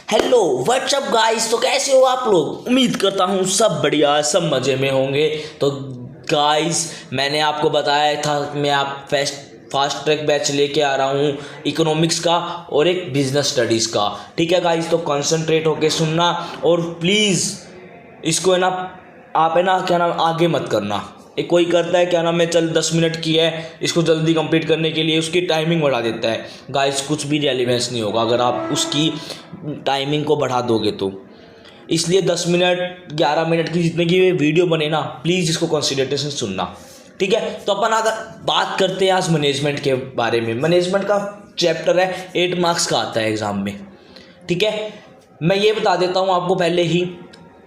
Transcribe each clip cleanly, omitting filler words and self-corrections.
Hello what's up guys. तो कैसे हो आप लोग? उम्मीद करता हूँ सब बढ़िया, सब मज़े में होंगे। तो गाइस, मैंने आपको बताया था कि मैं आप फास्ट ट्रैक बैच लेके आ रहा हूँ इकोनॉमिक्स का और एक बिजनेस स्टडीज़ का। ठीक है गाइस, तो कंसंट्रेट होके सुनना और प्लीज़ इसको है ना, आप है ना क्या नाम आगे मत करना। एक कोई करता है क्या नाम है, चल 10 मिनट की है, इसको जल्दी कंप्लीट करने के लिए उसकी टाइमिंग बढ़ा देता है। गाइस, कुछ भी रेलिवेंस नहीं होगा अगर आप उसकी टाइमिंग को बढ़ा दोगे तो। इसलिए 10 मिनट 11 मिनट की जितने की वीडियो बने ना, प्लीज़ इसको कंसिडरेशन सुनना। ठीक है, तो अपन अगर बात करते हैं आज मैनेजमेंट के बारे में। मैनेजमेंट का चैप्टर है 8 मार्क्स का आता है एग्ज़ाम में। ठीक है, मैं ये बता देता हूँ आपको पहले ही,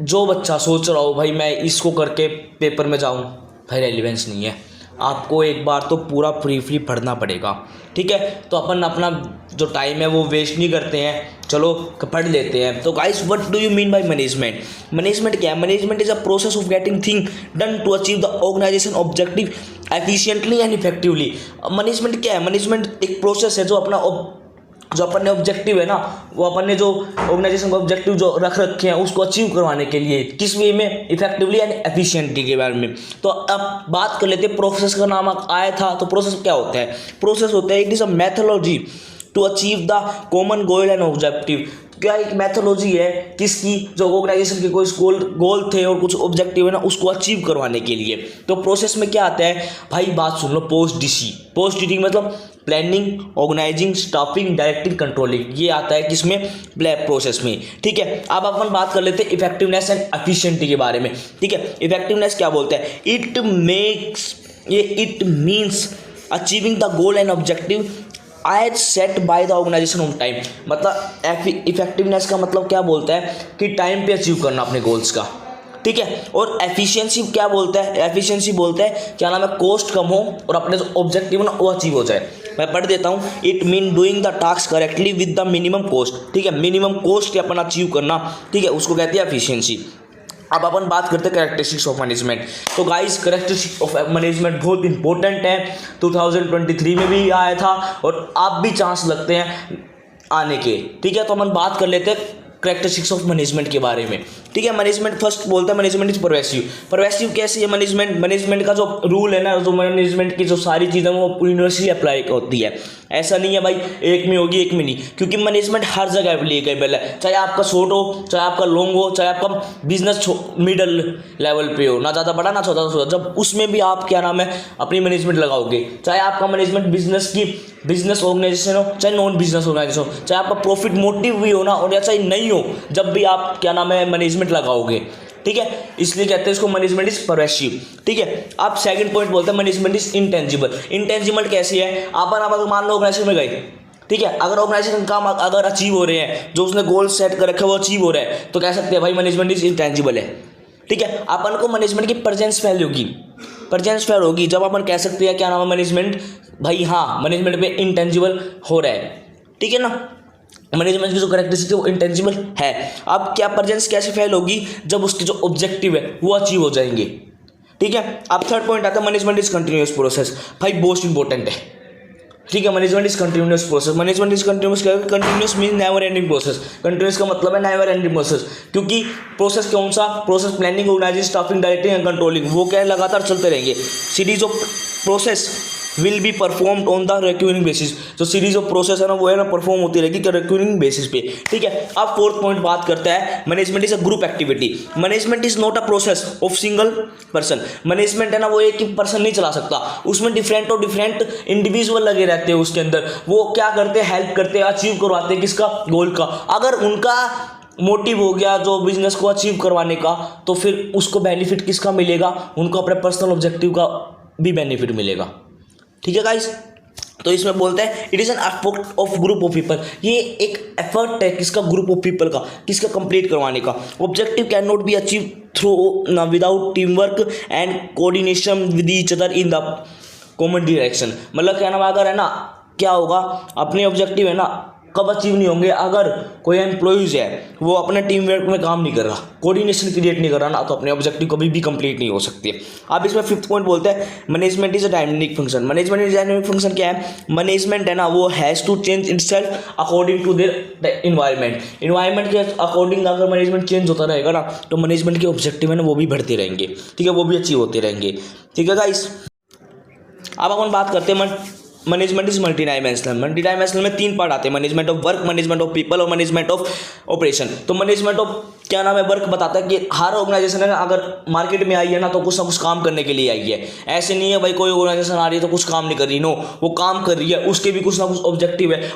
जो बच्चा सोच रहा हो भाई मैं इसको करके पेपर में जाऊँ, भाई रेलिवेंस नहीं है। आपको एक बार तो पूरा ब्रीफली पढ़ना पड़ेगा। ठीक है, तो अपन अपना जो टाइम है वो वेस्ट नहीं करते हैं, चलो पढ़ लेते हैं। तो guys, what do you mean by management? Management क्या है? Management is a process of getting thing done to achieve the organisation objective efficiently and effectively. Management क्या है? मैनेजमेंट एक प्रोसेस है जो अपन ने ऑब्जेक्टिव है ना, वो अपन ने जो ऑर्गेनाइजेशन का ऑब्जेक्टिव जो रख रखे हैं उसको अचीव करवाने के लिए किस वे में, इफेक्टिवली एंड एफिशिएंटली के बारे में। तो अब बात कर लेते हैं, प्रोसेस का नाम आया था तो प्रोसेस क्या होता है? प्रोसेस होता है it is a methodology to achieve the common goal and objective. क्या एक मैथोलॉजी है किसकी, जो ऑर्गेनाइजेशन के कोई गोल थे और कुछ ऑब्जेक्टिव है ना उसको अचीव करवाने के लिए। तो प्रोसेस में क्या आता है भाई, बात सुन लो। पोस्ट डीसी मतलब planning, organising, staffing, directing, controlling, ये आता है किसमें, प्रोसेस में। ठीक है, अब अपन बात कर लेते हैं इफेक्टिवनेस एंड एफिशिएंसी के बारे में। ठीक है, इफेक्टिवनेस क्या बोलते हैं? It means achieving the goal and objective as set by the organisation on time. मतलब इफेक्टिवनेस का मतलब क्या बोलता है कि टाइम पे अचीव करना अपने गोल्स का। ठीक है, और एफिशिएंसी क्या बोलता है? एफिशिएंसी बोलता है क्या नाम है, कॉस्ट कम हो और अपने जो ऑब्जेक्टिव है ना वो अचीव हो जाए। मैं पढ़ देता हूँ, it mean doing the task correctly with the minimum cost. ठीक है, मिनिमम कॉस्ट अपन अचीव करना, ठीक है, उसको कहते हैं एफिशिएंसी। अब अपन बात करते हैं कैरेक्टरिस्टिक्स ऑफ मैनेजमेंट। तो गाइस, कैरेक्टरिस्टिक्स ऑफ मैनेजमेंट बहुत इंपॉर्टेंट है, 2023 में भी आया था और आप भी चांस लगते हैं आने के। ठीक है, तो अपन बात कर लेते हैं कैरेक्टरिस्टिक्स ऑफ मैनेजमेंट के बारे में। ठीक है, मैनेजमेंट फर्स्ट बोलता है मैनेजमेंट इज परवेसिव कैसी है मैनेजमेंट का जो रूल है ना, जो मैनेजमेंट की जो सारी चीज़ें वो यूनिवर्सली अप्लाई होती है। ऐसा नहीं है भाई एक में होगी एक में नहीं, क्योंकि मैनेजमेंट हर जगह एप्लीकेबल है। चाहे आपका शॉर्ट हो, चाहे आपका लॉन्ग हो, चाहे आपका बिजनेस मिडल लेवल पे हो, ना ज़्यादा बड़ा ना छोटा, जब उसमें भी आप क्या नाम है अपनी मैनेजमेंट लगाओगे। चाहे आपका मैनेजमेंट बिजनेस ऑर्गेनाइजेशन हो, चाहे नॉन बिजनेस ऑर्गेनाइजेशन हो, चाहे आपका प्रॉफिट मोटिव भी हो ना और या चाहे नहीं हो, जब भी आप क्या नाम है मैनेजमेंट लगाओगे। ठीक है, इसलिए कहते हैं इसको मैनेजमेंट इज परवेसिव। ठीक है, आप सेकंड पॉइंट बोलते हैं मैनेजमेंट इज इंटेंजिबल कैसी है? आप अगर मान लो ऑर्गेनाइजेशन में गए, ठीक है, अगर ऑर्गेनाइजेशन काम अगर अचीव हो रहे हैं, जो उसने गोल सेट कर रखे वो अचीव हो रहा है, तो कह सकते हैं भाई मैनेजमेंट इज इंटेंजिबल है। ठीक है, अपन को मैनेजमेंट की प्रेजेंस फैल होगी जब अपन कह सकते हैं क्या नाम है मैनेजमेंट, भाई हाँ मैनेजमेंट पे इंटेंजिबल हो रहा है। ठीक है ना, मैनेजमेंट की जो कैरेक्टरिस्टिक है वो इंटेंजिबल है। अब क्या प्रेजेंस कैसे फैल होगी? जब उसके जो ऑब्जेक्टिव है वो अचीव हो जाएंगे। ठीक है, अब थर्ड पॉइंट आता है मैनेजमेंट इज कंटिन्यूअस प्रोसेस। भाई मोस्ट इंपॉर्टेंट है। ठीक है, management is continuous process. Management is continuous mean never ending process. Continuous का मतलब है नेवर एंडिंग प्रोसेस, क्योंकि प्रोसेस कौन सा? Process planning, organising, staffing, directing and controlling, वो क्या है लगातार चलते रहेंगे। Series of process will be performed on the recurring basis. जो सीरीज ऑफ प्रोसेस है ना वो है ना परफॉर्म होती रहेगी क्या, रिक्यूरिंग बेसिस पे। ठीक है, अब फोर्थ पॉइंट बात करता है management is a group activity. Management is not a process of single person. Management है ना वो एक ही पर्सन नहीं चला सकता, उसमें डिफरेंट इंडिविजुअल लगे रहते हैं उसके अंदर। वो क्या करते हैं, हेल्प करते हैं, अचीव करवाते हैं किसका, गोल का। अगर उनका मोटिव हो गया जो बिजनेस को अचीव करवाने का, तो फिर उसको बेनिफिट किसका मिलेगा, उनको अपने पर्सनल ऑब्जेक्टिव का भी बेनिफिट मिलेगा। ठीक है गाइस, तो इसमें बोलते हैं it is an effort of group of people. ये एक एफर्ट है किसका, ग्रुप ऑफ पीपल का, किसका कंप्लीट करवाने का। Objective can not be achieve through without team work and coordination with each other in the common direction. मतलब क्या नाम अगर है ना क्या होगा, अपने ऑब्जेक्टिव है ना कब अचीव नहीं होंगे, अगर कोई एम्प्लॉइज है वो अपने टीम वर्क में काम नहीं कर रहा, कोऑर्डिनेशन क्रिएट नहीं कर रहा ना, तो अपने ऑब्जेक्टिव कभी भी कंप्लीट नहीं हो सकती है। अब इसमें फिफ्थ पॉइंट बोलते हैं management is a dynamic function. Management is dynamic function क्या है? मैनेजमेंट है ना वो has to change itself according to their environment के अकॉर्डिंग अगर मैनेजमेंट चेंज होता रहेगा ना, तो मैनेजमेंट के ऑब्जेक्टिव है ना वो भी बढ़ते रहेंगे, ठीक है, वो भी अचीव होते रहेंगे, ठीक है गाइस। अब अपन बात करते हैं मैनेजमेंट इज मल्टी डायमेंशनल में 3 पार्ट आते हैं, management of work, management of people और मैनेजमेंट ऑफ ऑपरेशन। तो मैनेजमेंट ऑफ क्या नाम है वर्क बताता है कि हर ऑर्गेनाइजेशन है ना अगर मार्केट में आई है ना तो कुछ ना कुछ काम करने के लिए आई है। ऐसे नहीं है भाई कोई ऑर्गेनाइजेशन आ रही है तो कुछ काम नहीं कर रही, नो, वो काम कर रही है, उसके भी कुछ ना कुछ ऑब्जेक्टिव है,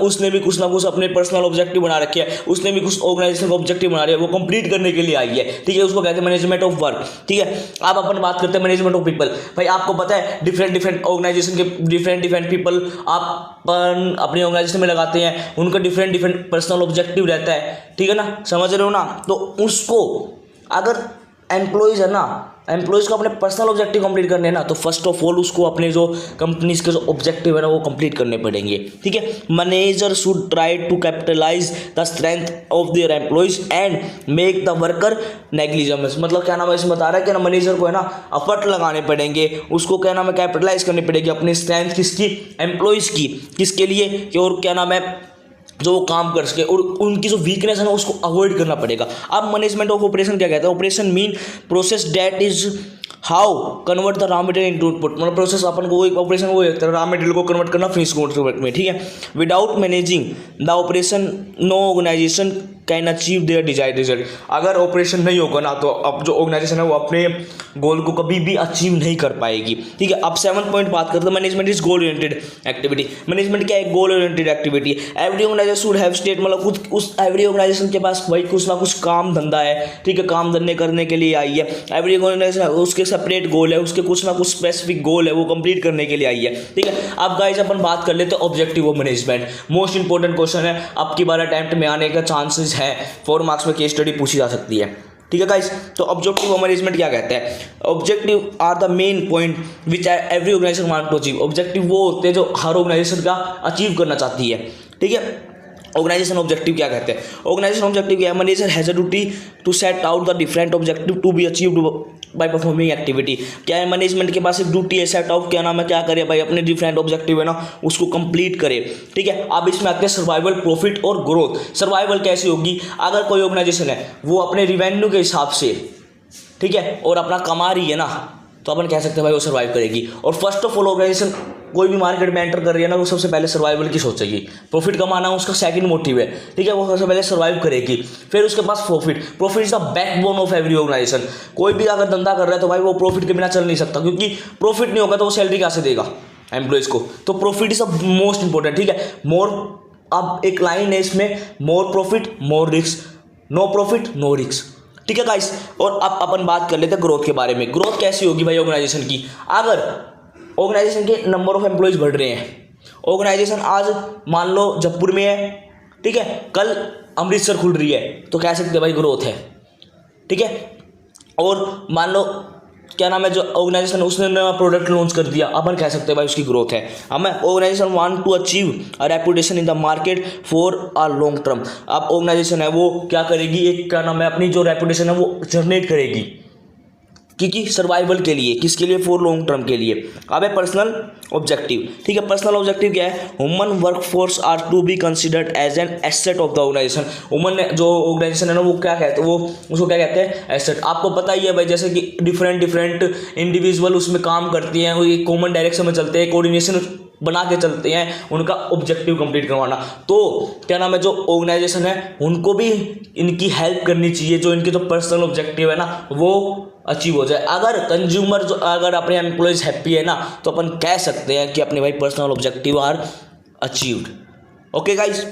उसने भी कुछ ना कुछ अपने पर्सनल ऑब्जेक्टिव बना रखे हैं, उसने भी कुछ ऑर्गेनाइजेशन का ऑब्जेक्टिव बना रही है, वो कंप्लीट करने के लिए आई है, ठीक है, उसको कहते हैं मैनेजमेंट ऑफ वर्क, ठीक है। अब अपन बात करते हैं मैनेजमेंट ऑफ पीपल। भाई आपको पता है डिफरेंट ऑर्गेनाइजेशन के डिफरेंट पीपल अपन अपनी ऑर्गेनाइजेशन में लगाते हैं, उनका डिफरेंट पर्सनल ऑब्जेक्टिव रहता है, ठीक है ना, समझ रहे हो ना। तो उसको अगर एम्प्लॉइज है ना, एम्प्लॉइज को अपने पर्सनल ऑब्जेक्टिव कंप्लीट करने हैं ना, तो फर्स्ट ऑफ ऑल उसको अपने जो कंपनीज के जो ऑब्जेक्टिव है ना वो कंप्लीट करने पड़ेंगे, ठीक है। Manager should try to capitalise the strength of their employees and make the worker negligible. मतलब क्या नाम है इसमें बता रहा है कि ना मैनेजर को है ना एफर्ट लगाने पड़ेंगे, उसको क्या नाम है कैपिटलाइज करनी पड़ेगी अपनी स्ट्रेंथ किसकी, एम्प्लॉइज की, किसके लिए कि और क्या नाम है जो वो काम कर सके, और उनकी जो वीकनेस है ना उसको अवॉइड करना पड़ेगा। अब मैनेजमेंट ऑफ ऑपरेशन क्या कहता है? Operation mean process that is how convert the raw material into input. मतलब प्रोसेस अपन को वो ऑपरेशन वो है रॉ मटेरियल को कन्वर्ट करना फिनिश प्रोडक्ट में, ठीक है। Without managing the operation no organisation can achieve their desired result. अगर ऑपरेशन नहीं होगा ना तो अब जो ऑर्गेनाइजेशन है वो अपने गोल को कभी भी अचीव नहीं कर पाएगी, ठीक है। अब 7th पॉइंट बात करते हैं management is goal oriented activity. Management क्या है? Goal oriented activity. Every organisation should have state, मतलब कुछ उस एवरी ऑर्गेनाइजेशन के पास भाई कुछ ना कुछ काम धंधा है, ठीक है, काम धंधे करने के लिए आई है। एवरी ऑर्गेनाइजेशन उसके सेपरेट गोल है, उसके कुछ ना कुछ स्पेसिफिक गोल है, वो कंप्लीट करने के लिए आई है, ठीक है। अब गाइस अपन बात कर लेते हैं objective of management. Most important question है, अब की बार अटेम्प्ट में आने का चांसेस है, 4 मार्क्स में केस स्टडी पूछी जा सकती है, ठीक है गाइस। तो ऑब्जेक्टिव ऑफ मैनेजमेंट क्या कहते हैं? Objective are the main point which every organisation want to achieve. Objective वो होते हैं जो हर ऑर्गेनाइजेशन का अचीव करना चाहती है, ठीक है। ऑर्गेनाइजेशन ऑब्जेक्टिव क्या कहते हैं? ऑर्गेनाइजेशन ऑब्जेक्टिव क्या है? Manager has a duty to set out the different objective to be achieved by performing activity. क्या है? मैनेजमेंट के पास एक ड्यूटी है, सेट आउट क्या नाम है क्या करे भाई अपने डिफरेंट ऑब्जेक्टिव है ना उसको कंप्लीट करे, ठीक है। अब इसमें आते हैं सर्वाइवल, प्रॉफिट और ग्रोथ। सर्वाइवल कैसी होगी? अगर कोई ऑर्गेनाइजेशन है वो अपने रिवेन्यू के हिसाब से, ठीक है, और अपना कमा रही है ना, तो अपन कह सकते हैं भाई वो सर्वाइव करेगी। और फर्स्ट ऑफ ऑल ऑर्गेनाइजेशन कोई भी मार्केट में एंटर कर रही है ना वो सबसे पहले सर्वाइवल की सोचेगी। प्रॉफिट कमाना उसका सेकंड मोटिव है, ठीक है, वो सबसे पहले सर्वाइव करेगी, फिर उसके पास profit is the backbone of every organisation. कोई भी अगर धंधा कर रहा है तो भाई वो प्रॉफिट के बिना चल नहीं सकता, क्योंकि प्रॉफिट नहीं होगा तो वो सैलरी कैसे देगा एम्प्लॉइज को। तो profit is the most important, ठीक है। अब एक लाइन है इसमें, more profit more risk, no profit no risk, ठीक है गाइस। और अब अपन बात कर लेते हैं ग्रोथ के बारे में। ग्रोथ कैसी होगी भाई ऑर्गेनाइजेशन की? अगर ऑर्गेनाइजेशन के नंबर ऑफ एम्प्लॉइज बढ़ रहे हैं, ऑर्गेनाइजेशन आज मान लो जयपुर में है, ठीक है, कल अमृतसर खुल रही है, तो कह सकते हैं भाई ग्रोथ है, ठीक है। और मान लो क्या नाम है जो ऑर्गेनाइजेशन उसने नया प्रोडक्ट लॉन्च कर दिया, अपन कह सकते हैं भाई उसकी ग्रोथ है। हमें organisation want to achieve a reputation in the market for a long term. अब ऑर्गेनाइजेशन है वो क्या करेगी, एक क्या नाम है अपनी जो रेपुटेशन है वो जनरेट करेगी, क्योंकि सर्वाइवल के लिए, किसके लिए? फॉर लॉन्ग टर्म के लिए। अब है पर्सनल ऑब्जेक्टिव, ठीक है। पर्सनल ऑब्जेक्टिव क्या है? Human workforce are to be considered as an asset of the organisation. Human जो ऑर्गेनाइजेशन है ना वो क्या कहते हैं, वो उसको क्या कहते हैं? एसेट। आपको पता ही है भाई, जैसे कि डिफरेंट इंडिविजुअल उसमें काम करती हैं, वो एक कॉमन डायरेक्शन में चलते हैं, कोऑर्डिनेशन बना के चलते हैं, उनका ऑब्जेक्टिव कंप्लीट करवाना। तो क्या नाम है जो ऑर्गेनाइजेशन है उनको भी इनकी हेल्प करनी चाहिए, जो इनके जो पर्सनल ऑब्जेक्टिव है ना वो अचीव हो जाए। अगर कंज्यूमर जो अगर अपने एम्प्लॉयज हैप्पी है ना तो अपन कह सकते हैं कि अपने भाई personal objective are achieved. Okay guys,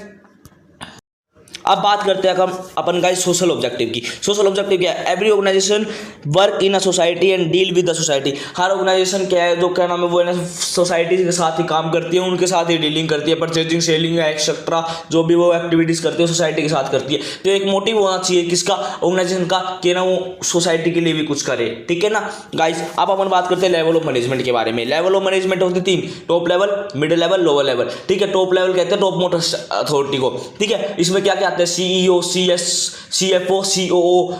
अब बात करते हैं अपन गाइस सोशल ऑब्जेक्टिव की। सोशल ऑब्जेक्टिव क्या है? Every organisation work in a society and deal with the society. हर ऑर्गेनाइजेशन क्या है, जो क्या नाम है, वो है ना सोसाइटी के साथ ही काम करती है, उनके साथ ही डीलिंग करती है, परचेजिंग, सेलिंग एक्सेट्रा जो भी वो एक्टिविटीज करती है सोसाइटी के साथ करती है। तो एक मोटिव होना चाहिए किसका, ऑर्गेनाइजेशन का, कि ना वो सोसाइटी के लिए भी कुछ करे, ठीक है ना गाइस। अब अपन बात करते हैं लेवल ऑफ मैनेजमेंट के बारे में। लेवल ऑफ मैनेजमेंट होती है 3, top level, middle level, lower level, ठीक है। टॉप लेवल कहते हैं टॉप मोस्ट अथॉरिटी को, ठीक है। इसमें क्या क्या आते हैं? सीईओ, सीएफओ, सीओओ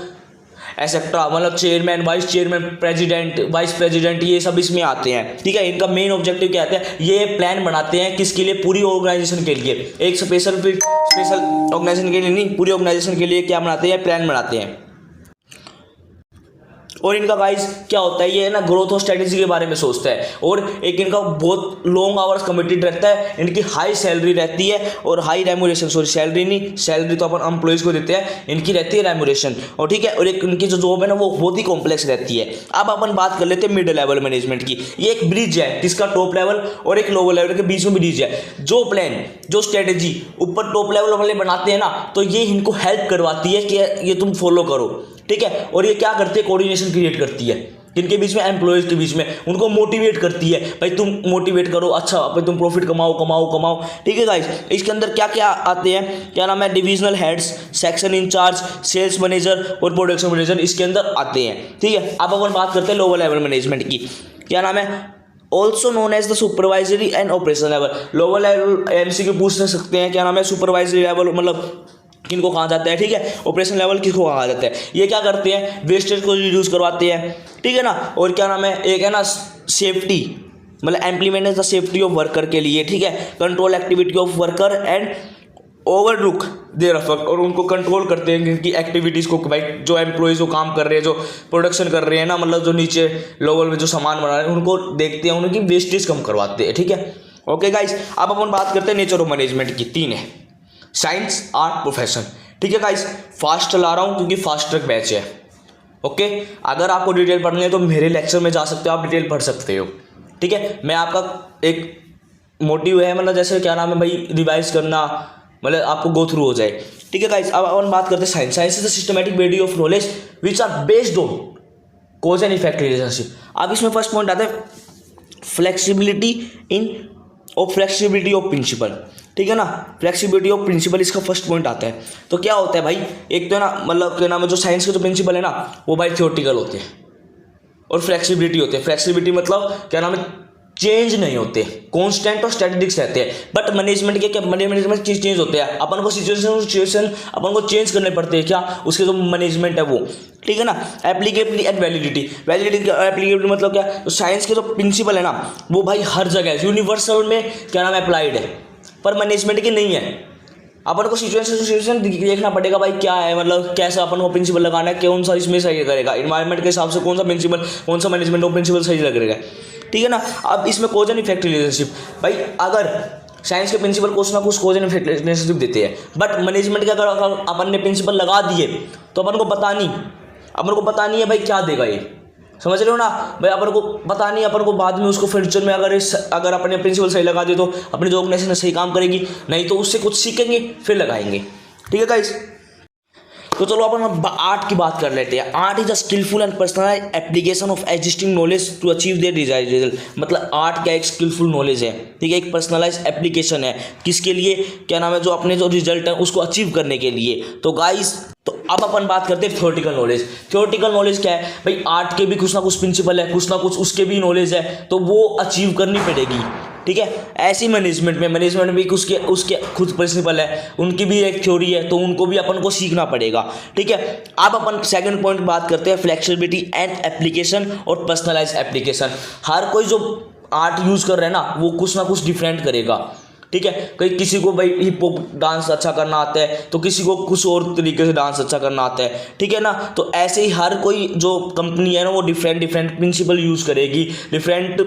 एक्सेट्रा, मतलब chairman, vice chairman, president, vice president, ये सब इसमें आते हैं, ठीक है। इनका मेन ऑब्जेक्टिव क्या आता है? ये प्लान बनाते हैं किसके लिए? पूरी ऑर्गेनाइजेशन के लिए। एक स्पेशल ऑर्गेनाइजेशन के लिए नहीं, पूरी ऑर्गेनाइजेशन के लिए क्या बनाते हैं? प्लान बनाते हैं। और इनका गाइस क्या होता है, ये ना ग्रोथ और स्ट्रेटेजी के बारे में सोचता है। और एक इनका बहुत लॉन्ग आवर्स कमिटेड रहता है, इनकी हाई सैलरी रहती है और हाई रेम्यूनरेशन, सॉरी सैलरी नहीं, सैलरी तो अपन एम्प्लॉइज को देते हैं, इनकी रहती है रेम्यूनरेशन, और ठीक है। और एक इनकी जो जॉब है ना वो बहुत ही कॉम्प्लेक्स रहती है। अब अपन बात कर लेते हैं मिड लेवल मैनेजमेंट की। ये एक ब्रिज है, किसका? टॉप लेवल और एक लोअर लेवल के बीच में ब्रिज है। जो प्लान, जो स्ट्रेटेजी ऊपर टॉप लेवल वाले बनाते हैं ना, तो ये इनको हेल्प करवाती है कि ये तुम फॉलो करो, ठीक है। और ये क्या करती है? कोऑर्डिनेशन क्रिएट करती है इनके बीच में, एम्प्लॉयज के बीच में, उनको मोटिवेट करती है, भाई तुम मोटिवेट करो, अच्छा भाई तुम प्रॉफिट कमाओ, ठीक है गाइस। इसके अंदर क्या क्या आते हैं, क्या नाम है? Divisional heads, section in charge, sales manager और प्रोडक्शन मैनेजर इसके अंदर आते हैं, ठीक है। अब अपन बात करते हैं लोअर लेवल मैनेजमेंट की। क्या नाम है? Also known as the supervisory and operation level. Lower level MCQ पूछ सकते हैं, क्या नाम है? सुपरवाइजरी लेवल मतलब किनको कहा जाता है, ठीक है। ऑपरेशन लेवल किसको कहा जाता है? ये क्या करते हैं? वेस्टेज को रिड्यूस करवाते हैं, ठीक है ना। और क्या नाम है? एक है ना सेफ्टी, मतलब implement the safety of worker के लिए, ठीक है। Control activity of worker and overlook their effort, और उनको कंट्रोल करते हैं इनकी एक्टिविटीज़ को, भाई जो एम्प्लॉयज़ को काम कर रहे हैं, जो प्रोडक्शन कर रहे हैं ना, मतलब जो नीचे लेवल में जो सामान बना रहे हैं, उनको देखते हैं, उनकी वेस्टेज कम करवाते हैं, ठीक है। ओके गाइस, अब अपन बात करते हैं नेचर ऑफ मैनेजमेंट की। 3 है, साइंस, आर्ट, प्रोफेशन, ठीक है गाइस। फास्ट चला रहा हूँ क्योंकि फास्ट ट्रैक बैच है, ओके। अगर आपको डिटेल पढ़नी है तो मेरे लेक्चर में जा सकते हो, आप डिटेल पढ़ सकते हो, ठीक है। मैं आपका एक मोटिव है, मतलब जैसे क्या नाम है भाई, रिवाइज करना, मतलब आपको गो थ्रू हो जाए, ठीक है गाइस। अब अपन बात करते हैं science. Science is the systematic body of knowledge which are based on cause and effect relationship. अब इसमें फर्स्ट पॉइंट आता है फ्लेक्सिबिलिटी फ्लेक्सिबिलिटी ऑफ प्रिंसिपल, ठीक है ना। फ्लेक्सिबिलिटी ऑफ प्रिंसिपल इसका फर्स्ट पॉइंट आता है। तो क्या होता है भाई, एक तो है ना, मतलब क्या नाम है, जो साइंस के जो प्रिंसिपल है ना, वो भाई थियोरटिकल होते हैं, और फ्लेक्सिबिलिटी होते हैं। फ्लेक्सिबिलिटी मतलब क्या नाम है, चेंज नहीं होते, कांस्टेंट और स्टैटिक्स रहते हैं। बट मैनेजमेंट के क्या, मैनेजमेंट में चीज चेंज होते हैं, अपन को सिचुएशन अपन को चेंज करने पड़ते हैं, क्या उसके जो मैनेजमेंट है वो, ठीक है ना। एप्लीकेबिलिटी एंड वैलिडिटी एप्लीकेबिलिटी मतलब क्या, तो साइंस के जो प्रिंसिपल है ना, वो भाई हर जगह यूनिवर्सल में क्या नाम है अप्लाइड है, पर मैनेजमेंट की नहीं है। अपन को सिचुएशन देखना पड़ेगा भाई, क्या है, मतलब कैसे अपन को प्रिंसिपल लगाना है, कौन सा इसमें सही करेगा, इन्वायरमेंट के हिसाब से कौन सा प्रिंसिपल, कौन सा मैनेजमेंट प्रिंसिपल सही लगेगा, ठीक है ना। अब इसमें कॉज एंड इफेक्ट रिलेशनशिप, भाई अगर साइंस के प्रिंसिपल कुछ ना कुछ कॉज एंड इफेक्ट रिलेशनशिप देते हैं, बट मैनेजमेंट के अगर अपन ने प्रिंसिपल लगा दिए तो अपन को पता नहीं है भाई क्या देगा ये, समझ रहे हो ना भाई। अपन को पता नहीं, अपन को बाद में उसको फ्यूचर में अगर अपने प्रिंसिपल सही लगा दे तो अपनी जो ऑर्गेनाइजेशन सही काम करेगी, नहीं तो उससे कुछ सीखेंगे फिर लगाएंगे, ठीक है गाइस। तो चलो अपन आर्ट की बात कर लेते हैं। Art is a skilful and personalise application of existing knowledge to achieve their desired result. मतलब आर्ट क्या एक स्किलफुल नॉलेज है, ठीक है, एक पर्सनलाइज एप्लीकेशन है, किसके लिए, क्या नाम है, जो अपने जो रिजल्ट है उसको अचीव करने के लिए। तो गाइस, तो अब अपन बात करते हैं थ्योरेटिकल नॉलेज। थ्योरेटिकल नॉलेज क्या है भाई, आर्ट के भी कुछ ना कुछ प्रिंसिपल है, कुछ ना कुछ उसके भी नॉलेज है, तो वो अचीव करनी पड़ेगी, ठीक है। ऐसी मैनेजमेंट में भी उसके खुद प्रिंसिपल है, उनकी भी एक थ्योरी है, तो उनको भी अपन को सीखना पड़ेगा, ठीक है। अब अपन सेकंड पॉइंट बात करते हैं फ्लेक्सिबिलिटी एंड एप्लीकेशन और पर्सनलाइज एप्लीकेशन। हर कोई जो आर्ट यूज कर रहा है ना, वो कुछ ना कुछ डिफरेंट करेगा, ठीक है। कहीं किसी को भाई हिप हॉप डांस अच्छा करना आता है, तो किसी को कुछ और तरीके से डांस अच्छा करना आता है, ठीक है ना। तो ऐसे ही हर कोई जो कंपनी है ना, वो डिफरेंट प्रिंसिपल यूज करेगी, डिफरेंट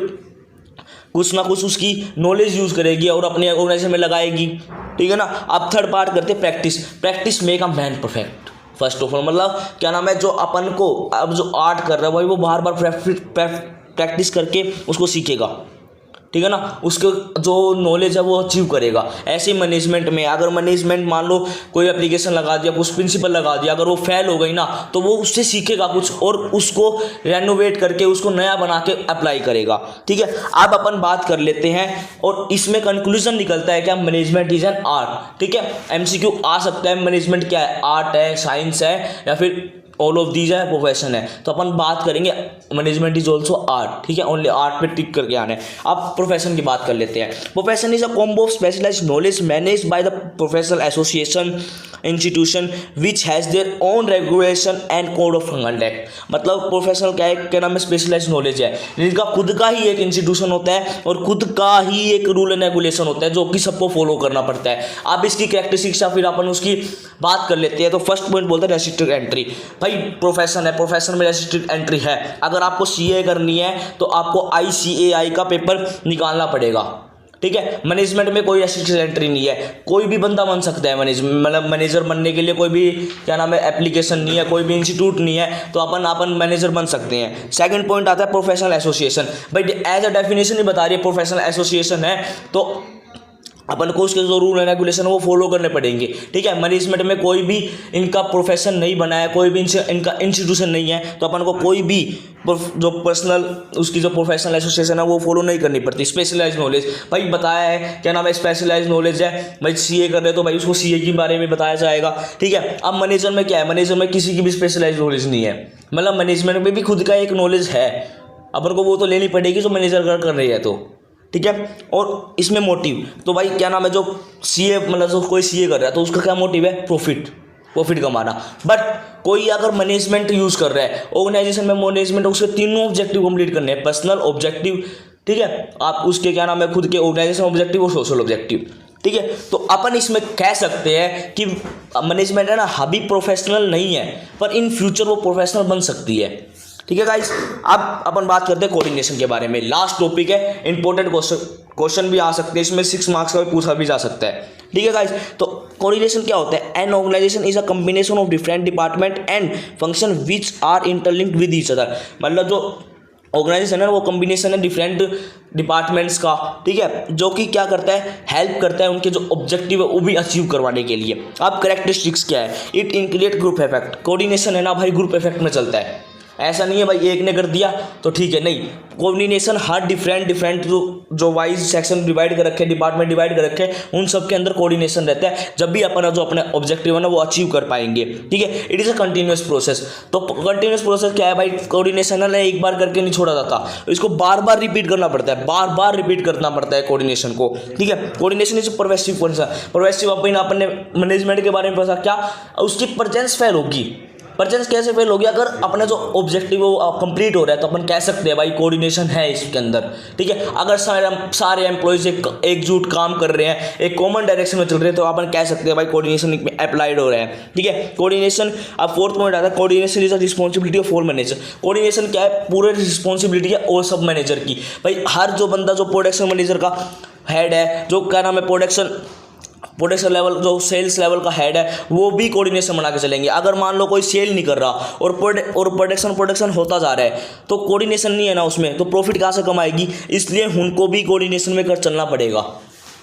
कुछ ना कुछ उसकी नॉलेज यूज करेगी और अपने ऑर्गेनाइजेशन में लगाएगी, ठीक है ना। अब थर्ड पार्ट करते हैं practice make a man perfect. First of all मतलब क्या नाम है, जो अपन को अब जो आर्ट कर रहा है भाई, वो बार बार प्रैक्टिस करके उसको सीखेगा, ठीक है ना, उसके जो नॉलेज है वो अचीव करेगा। ऐसे ही मैनेजमेंट में अगर मैनेजमेंट मान लो कोई एप्लीकेशन लगा दिया, कुछ प्रिंसिपल लगा दिया, अगर वो फेल हो गई ना तो वो उससे सीखेगा कुछ और उसको रेनोवेट करके उसको नया बना के अप्लाई करेगा। ठीक है, अब अपन बात कर लेते हैं और इसमें कंक्लूजन निकलता है क्या, मैनेजमेंट इज एन आर्ट। ठीक है, एमसीक्यू आ सकता है मैनेजमेंट क्या है, आर्ट है, साइंस है, या फिर ऑल ऑफ दीज है, प्रोफेशन है। तो अपन बात करेंगे मैनेजमेंट इज ऑल्सो आर्ट। ठीक है, ओनली आर्ट पे टिक करके आना है। अब प्रोफेशन की बात कर लेते हैं। Profession is a combo of specialised knowledge manage by the professional association institution which has their own regulation and code of conduct. मतलब प्रोफेशनल क्या है, क्या नाम है, स्पेशलाइज्ड नॉलेज है जिनका खुद का ही एक इंस्टीट्यूशन होता है और खुद का ही एक रूल एंड रेगुलेशन होता है जो कि सबको फॉलो करना पड़ता है। अब इसकी कैरेक्टरिस्टिक्स या फिर अपन उसकी बात कर लेते हैं। तो फर्स्ट पॉइंट बोलते हैं रेस्ट्रिक्टेड एंट्री। भाई प्रोफेशन है, प्रोफेशन में रेस्ट्रिक्टेड एंट्री है। अगर आपको सीए करनी है तो आपको ICAI का पेपर निकालना पड़ेगा। ठीक है, मैनेजमेंट में कोई रेस्ट्रिक्टेड एंट्री नहीं है, कोई भी बंदा बन सकता है मतलब मैनेजर बनने के लिए कोई भी क्या नाम है एप्लीकेशन नहीं है, कोई भी इंस्टीट्यूट नहीं है, तो अपन मैनेजर बन सकते हैं। सेकंड पॉइंट आता है प्रोफेशनल एसोसिएशन। भाई एज अ डेफिनेशन ही बता रही है प्रोफेशनल एसोसिएशन है तो अपन को उसके जो रूल एंड रेगुलेशन वो फॉलो करने पड़ेंगे। ठीक है, मैनेजमेंट में कोई भी इनका प्रोफेशन नहीं बना है, कोई भी इनका इंस्टीट्यूशन नहीं है, तो अपन को कोई भी जो पर्सनल उसकी जो प्रोफेशनल एसोसिएशन है वो फॉलो नहीं करनी पड़ती। स्पेशलाइज नॉलेज, भाई बताया है क्या नाम है, स्पेशलाइज नॉलेज है। भाई सीए कर रहे तो भाई उसको सीए के बारे में बताया जाएगा। ठीक है, अब मैनेजर में क्या है, मैनेजर में किसी की भी स्पेशलाइज नॉलेज नहीं है, मतलब मैनेजमेंट में भी खुद का एक नॉलेज है, अपन को वो तो लेनी पड़ेगी जो मैनेजर कर रही है तो। ठीक है, और इसमें मोटिव तो भाई क्या नाम है, जो सीए मतलब जो कोई सीए कर रहा है तो उसका क्या मोटिव है, प्रॉफिट कमाना। बट कोई अगर मैनेजमेंट यूज़ कर रहा है ऑर्गेनाइजेशन में, मैनेजमेंट उसके तीनों ऑब्जेक्टिव कंप्लीट करने हैं, पर्सनल ऑब्जेक्टिव, ठीक है, आप उसके क्या नाम है खुद के ऑर्गेनाइजेशन ऑब्जेक्टिव और सोशल ऑब्जेक्टिव। ठीक है, तो अपन इसमें कह सकते हैं कि मैनेजमेंट है ना अभी प्रोफेशनल नहीं है पर इन फ्यूचर वो प्रोफेशनल बन सकती है। ठीक है गाइस, अब अपन बात करते हैं कोऑर्डिनेशन के बारे में। लास्ट टॉपिक है, इंपॉर्टेंट क्वेश्चन भी आ सकते हैं इसमें, 6 मार्क्स का भी पूछा भी जा सकता है। ठीक है गाइस, तो कोऑर्डिनेशन क्या होता है, an organisation is a combination of different department and function which are interlinked with each other. मतलब जो ऑर्गेनाइजेशन है वो कॉम्बिनेशन है डिफरेंट डिपार्टमेंट्स का। ठीक है, जो कि क्या करता है, हेल्प करता है उनके जो ऑब्जेक्टिव है वो भी अचीव करवाने के लिए। अब कैरेक्टरिस्टिक्स क्या है, इट इंक्रिएट ग्रुप इफेक्ट। कोऑर्डिनेशन है ना भाई ग्रुप इफेक्ट में चलता है, ऐसा नहीं है भाई एक ने कर दिया तो ठीक है, नहीं, कोऑर्डिनेशन हर डिफरेंट जो वाइज सेक्शन डिवाइड कर रखे, डिपार्टमेंट डिवाइड कर रखे, उन सब के अंदर कोऑर्डिनेशन रहता है, जब भी अपना जो अपने ऑब्जेक्टिव है ना वो अचीव कर पाएंगे। ठीक है, it is a continuous process. तो कंटिन्यूस प्रोसेस क्या है भाई, कोऑर्डिनेशन है ना एक बार करके नहीं छोड़ा जाता, इसको बार बार रिपीट करना पड़ता है, बार बार रिपीट करना पड़ता है कोऑर्डिनेशन को। ठीक है, coordination is pervasive process. Pervasive अपने मैनेजमेंट के बारे में पता क्या, उसकी प्रेजेंस फेल होगी। प्रेजेंस कैसे फेल होगी, अगर अपना जो ऑब्जेक्टिव वो कंप्लीट हो रहा है तो अपन कह सकते हैं भाई कोऑर्डिनेशन है इसके अंदर। ठीक है, अगर सारे एम्प्लॉयज एकजुट काम कर रहे हैं, एक कॉमन डायरेक्शन में चल रहे हैं तो अपन कह सकते हैं भाई कोऑर्डिनेशन अप्लाइड हो रहा है। ठीक है, कोऑर्डिनेशन। अब फोर्थ पॉइंट आता है, coordination is a responsibility of all manager. Coordination क्या है, पूरे रिस्पॉन्सिबिलिटी है और सब मैनेजर की। भाई हर जो बंदा जो प्रोडक्शन मैनेजर का हेड है, जो क्या नाम है प्रोडक्शन लेवल जो सेल्स लेवल का हेड है, वो भी कोऑर्डिनेशन बना के चलेंगे। अगर मान लो कोई सेल नहीं कर रहा और प्रोडक्शन होता जा रहा है तो कोऑर्डिनेशन नहीं है ना उसमें, तो प्रॉफिट कहाँ से कमाएगी, इसलिए उनको भी कोऑर्डिनेशन में कर चलना पड़ेगा।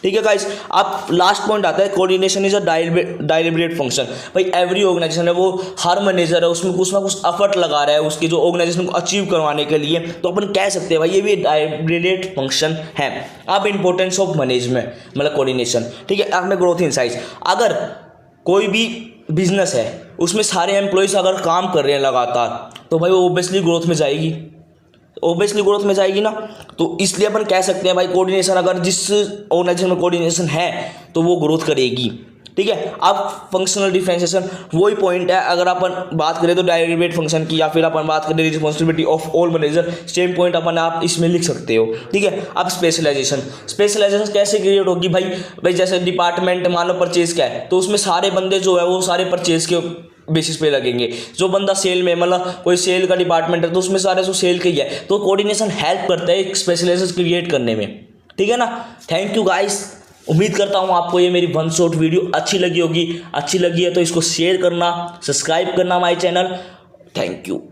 ठीक है गाइस, अब लास्ट पॉइंट आता है, कोऑर्डिनेशन इज अ डायलिब्रेट फंक्शन। भाई एवरी ऑर्गेनाइजेशन है वो हर मैनेजर है उसमें कुछ ना कुछ एफर्ट लगा रहा है उसकी जो ऑर्गेनाइजेशन को अचीव करवाने के लिए, तो अपन कह सकते हैं भाई ये भी डायलिब्रेट फंक्शन है। अब इंपॉर्टेंस ऑफ मैनेजमेंट मतलब कोऑर्डिनेशन। ठीक है, अब में ग्रोथ इनसाइट्स, अगर कोई भी बिजनेस है उसमें सारे एम्प्लॉयज़ अगर काम कर रहे हैं लगातार तो भाई वो ऑब्वियसली ग्रोथ में जाएगी ना। तो इसलिए अपन कह सकते हैं भाई कोऑर्डिनेशन, अगर जिस ऑर्गेनाइजेशन में कोऑर्डिनेशन है तो वो ग्रोथ करेगी। ठीक है, अब फंक्शनल डिफरेंशिएशन वही पॉइंट है, अगर अपन बात करें तो डायलिब्रेट फंक्शन की, या फिर अपन बात करें responsibility of all manager, same point अपन आप इसमें लिख सकते हो। ठीक है, अब स्पेशलाइजेशन कैसे क्रिएट होगी भाई जैसे डिपार्टमेंट मान लो परचेज का है तो उसमें सारे बंदे जो है वो सारे परचेज के बेसिस पे लगेंगे। जो बंदा सेल में मतलब कोई सेल का डिपार्टमेंट है तो उसमें सारे जो सेल के ही है, तो कोऑर्डिनेशन हेल्प करता है एक स्पेशलाइजेशन क्रिएट करने में। ठीक है ना, थैंक यू गाइस, उम्मीद करता हूँ आपको ये मेरी 1 शॉट वीडियो अच्छी लगी होगी। अच्छी लगी है तो इसको शेयर करना, सब्सक्राइब करना माय चैनल। Thank you.